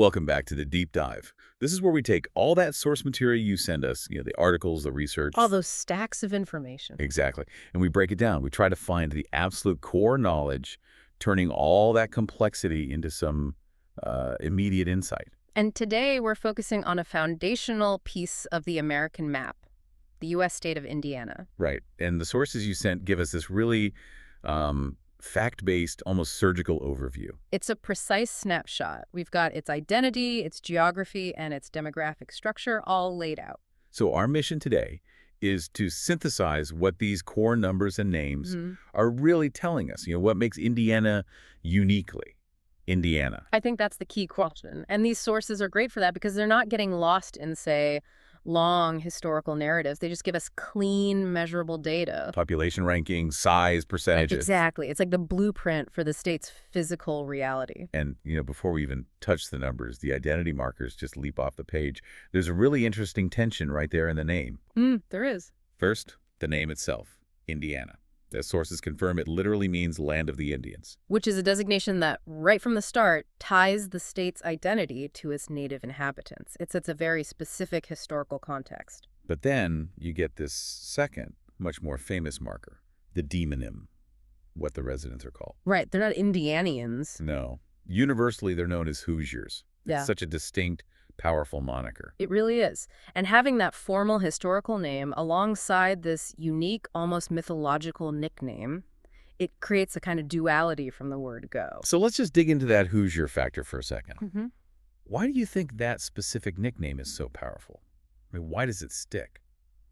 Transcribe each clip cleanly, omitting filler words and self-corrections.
Welcome back to the Deep Dive. This is where we take all that source material you send us, the articles, the research. All those stacks of information. Exactly. And we break it down. We try to find the absolute core knowledge, turning all that complexity into some immediate insight. And today we're focusing on a foundational piece of the American map, the U.S. state of Indiana. Right. And the sources you sent give us this really fact-based, almost surgical overview. It's a precise snapshot. We've got its identity, its geography, and its demographic structure all laid out. So our mission today is to synthesize what these core numbers and names are really telling us, what makes Indiana uniquely Indiana. I think that's the key question. And these sources are great for that because they're not getting lost in, say, long historical narratives. They just give us clean, measurable data. Population rankings, size, percentages. Exactly. It's like the blueprint for the state's physical reality. And, before we even touch the numbers, the identity markers just leap off the page. There's a really interesting tension right there in the name. There is. First, the name itself, Indiana. The sources confirm it literally means land of the Indians. Which is a designation that, right from the start, ties the state's identity to its native inhabitants. It sets a very specific historical context. But then you get this second, much more famous marker, the demonym, what the residents are called. Right. They're not Indianians. No. Universally, they're known as Hoosiers. Yeah. It's such a distinct, powerful moniker. It really is. And having that formal historical name alongside this unique, almost mythological nickname, it creates a kind of duality from the word go. So let's just dig into that Hoosier factor for a second. Why do you think that specific nickname is so powerful? I mean, why does it stick?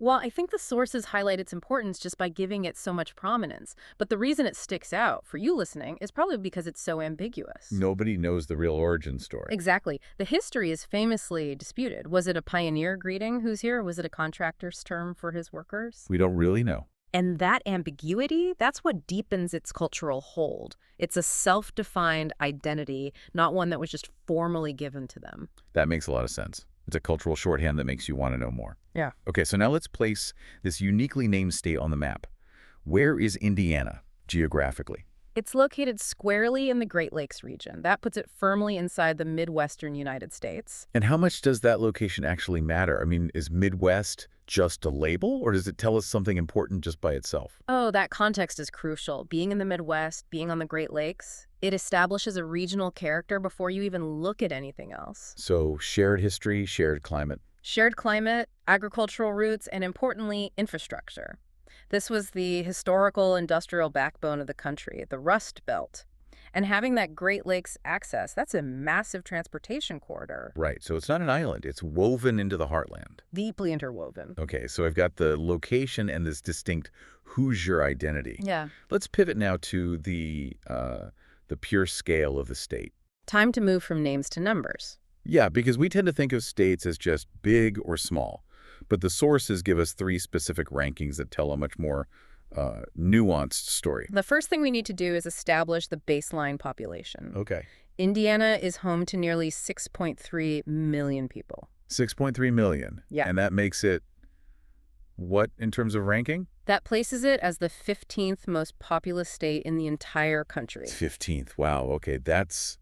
Well, I think the sources highlight its importance just by giving it so much prominence. But the reason it sticks out for you listening is probably because it's so ambiguous. Nobody knows the real origin story. Exactly. The history is famously disputed. Was it a pioneer greeting, Hoosier? Was it a contractor's term for his workers? We don't really know. And that ambiguity, that's what deepens its cultural hold. It's a self-defined identity, not one that was just formally given to them. That makes a lot of sense. It's a cultural shorthand that makes you want to know more. Yeah. Okay, so now let's place this uniquely named state on the map. Where is Indiana geographically? It's located squarely in the Great Lakes region. That puts it firmly inside the Midwestern United States. And how much does that location actually matter? I mean, is Midwest just a label, or does it tell us something important just by itself? Oh, that context is crucial. Being in the Midwest, being on the Great Lakes, it establishes a regional character before you even look at anything else. So shared history, shared climate. Shared climate, agricultural roots, and importantly, infrastructure. This was the historical industrial backbone of the country, the Rust Belt. And having that Great Lakes access, that's a massive transportation corridor. Right, so it's not an island. It's woven into the heartland. Deeply interwoven. Okay, so I've got the location and this distinct Hoosier identity. Yeah. Let's pivot now to the pure scale of the state. Time to move from names to numbers. Yeah, because we tend to think of states as just big or small. But the sources give us 3 specific rankings that tell a much more nuanced story. The first thing we need to do is establish the baseline population. Okay. Indiana is home to nearly 6.3 million people. 6.3 million. Yeah. And that makes it what in terms of ranking? That places it as the 15th most populous state in the entire country. 15th. Wow. Okay. That's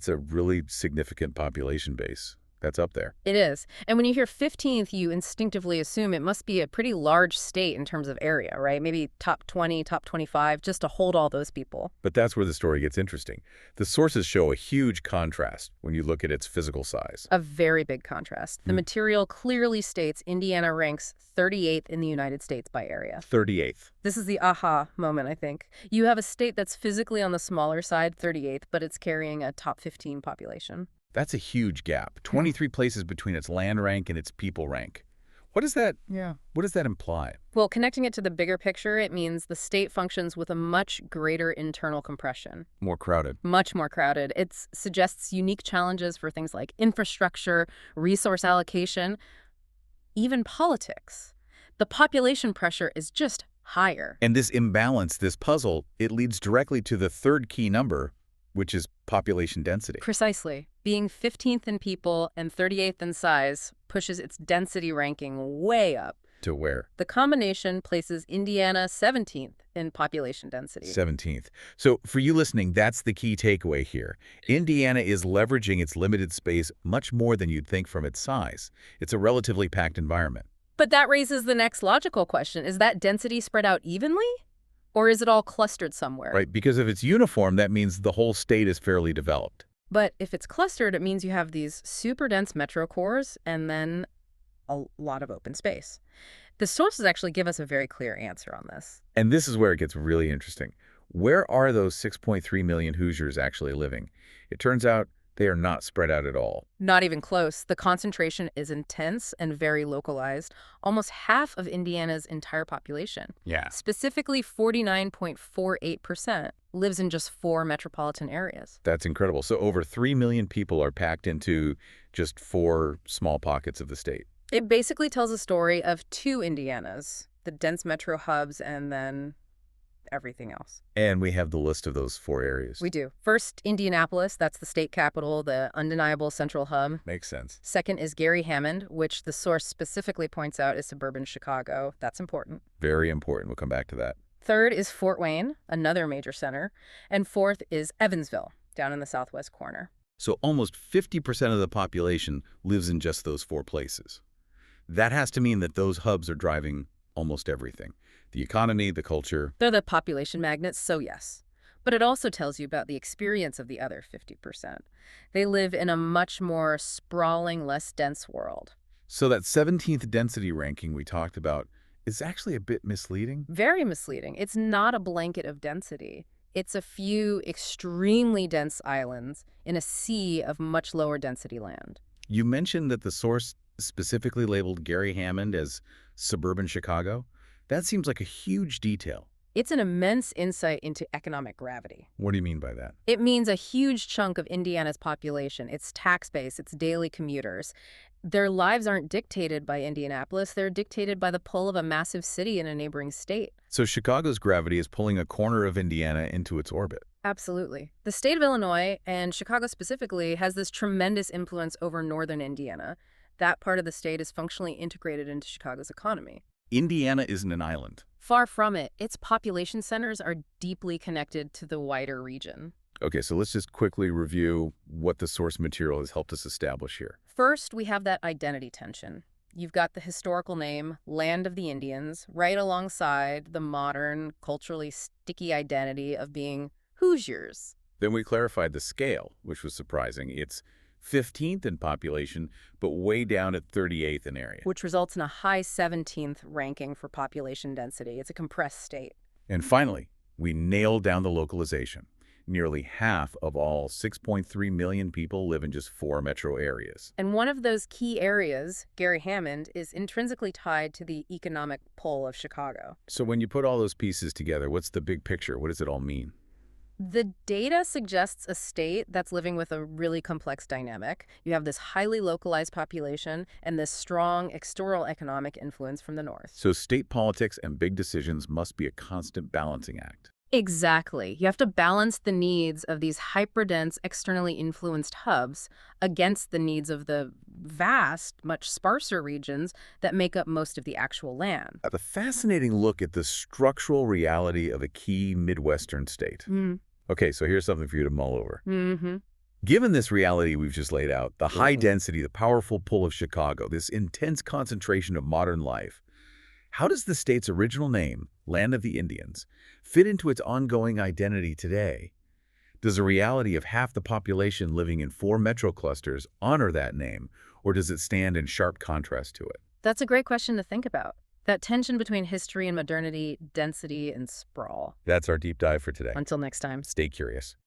a really significant population base. That's up there. It is. And when you hear 15th, you instinctively assume it must be a pretty large state in terms of area, right? Maybe top 20, top 25, just to hold all those people. But that's where the story gets interesting. The sources show a huge contrast when you look at its physical size. A very big contrast. The material clearly states Indiana ranks 38th in the United States by area. 38th. This is the aha moment, I think. You have a state that's physically on the smaller side, 38th, but it's carrying a top 15 population. That's a huge gap. 23 places between its land rank and its people rank. What does that imply? Well, connecting it to the bigger picture, it means the state functions with a much greater internal compression. More crowded. Much more crowded. It suggests unique challenges for things like infrastructure, resource allocation, even politics. The population pressure is just higher. And this imbalance, this puzzle, it leads directly to the third key number, which is population density. Precisely. Being 15th in people and 38th in size pushes its density ranking way up. To where? The combination places Indiana 17th in population density. 17th. So for you listening, that's the key takeaway here. Indiana is leveraging its limited space much more than you'd think from its size. It's a relatively packed environment. But that raises the next logical question. Is that density spread out evenly? Or is it all clustered somewhere? Right, because if it's uniform, that means the whole state is fairly developed. But if it's clustered, it means you have these super dense metro cores and then a lot of open space. The sources actually give us a very clear answer on this. And this is where it gets really interesting. Where are those 6.3 million Hoosiers actually living? It turns out they are not spread out at all. Not even close. The concentration is intense and very localized. Almost half of Indiana's entire population, Yeah. specifically 49.48%, lives in just 4 metropolitan areas. That's incredible. So over 3 million people are packed into just 4 small pockets of the state. It basically tells a story of 2 Indianas, the dense metro hubs and then everything else. And we have the list of those 4 areas. We do. First, Indianapolis, that's the state capital, the undeniable central hub. Makes sense. Second is Gary Hammond, which the source specifically points out is suburban Chicago. That's important. Very important. We'll come back to that. Third is Fort Wayne, another major center. And fourth is Evansville, down in the southwest corner. So almost 50% of the population lives in just those 4 places. That has to mean that those hubs are driving almost everything. The economy, the culture. They're the population magnets, so yes. But it also tells you about the experience of the other 50%. They live in a much more sprawling, less dense world. So that 17th density ranking we talked about is actually a bit misleading. Very misleading. It's not a blanket of density. It's a few extremely dense islands in a sea of much lower density land. You mentioned that the source specifically labeled Gary Hammond as suburban Chicago. That seems like a huge detail. It's an immense insight into economic gravity. What do you mean by that? It means a huge chunk of Indiana's population, its tax base, its daily commuters. Their lives aren't dictated by Indianapolis. They're dictated by the pull of a massive city in a neighboring state. So Chicago's gravity is pulling a corner of Indiana into its orbit. Absolutely. The state of Illinois, and Chicago specifically, has this tremendous influence over northern Indiana. That part of the state is functionally integrated into Chicago's economy. Indiana isn't an island. Far from it. Its population centers are deeply connected to the wider region. Okay, so let's just quickly review what the source material has helped us establish here. First, we have that identity tension. You've got the historical name, Land of the Indians, right alongside the modern, culturally sticky identity of being Hoosiers. Then we clarified the scale, which was surprising. It's 15th in population, but way down at 38th in area. Which results in a high 17th ranking for population density. It's a compressed state. And finally, we nailed down the localization. Nearly half of all 6.3 million people live in just 4 metro areas. And one of those key areas, Gary Hammond, is intrinsically tied to the economic pull of Chicago. So when you put all those pieces together, what's the big picture? What does it all mean? The data suggests a state that's living with a really complex dynamic. You have this highly localized population and this strong external economic influence from the north. So state politics and big decisions must be a constant balancing act. Exactly. You have to balance the needs of these hyperdense, externally influenced hubs against the needs of the vast, much sparser regions that make up most of the actual land. A fascinating look at the structural reality of a key Midwestern state. Okay, so here's something for you to mull over. Given this reality we've just laid out, the high density, the powerful pull of Chicago, this intense concentration of modern life, how does the state's original name, Land of the Indians, fit into its ongoing identity today? Does the reality of half the population living in 4 metro clusters honor that name, or does it stand in sharp contrast to it? That's a great question to think about. That tension between history and modernity, density and sprawl. That's our deep dive for today. Until next time. Stay curious.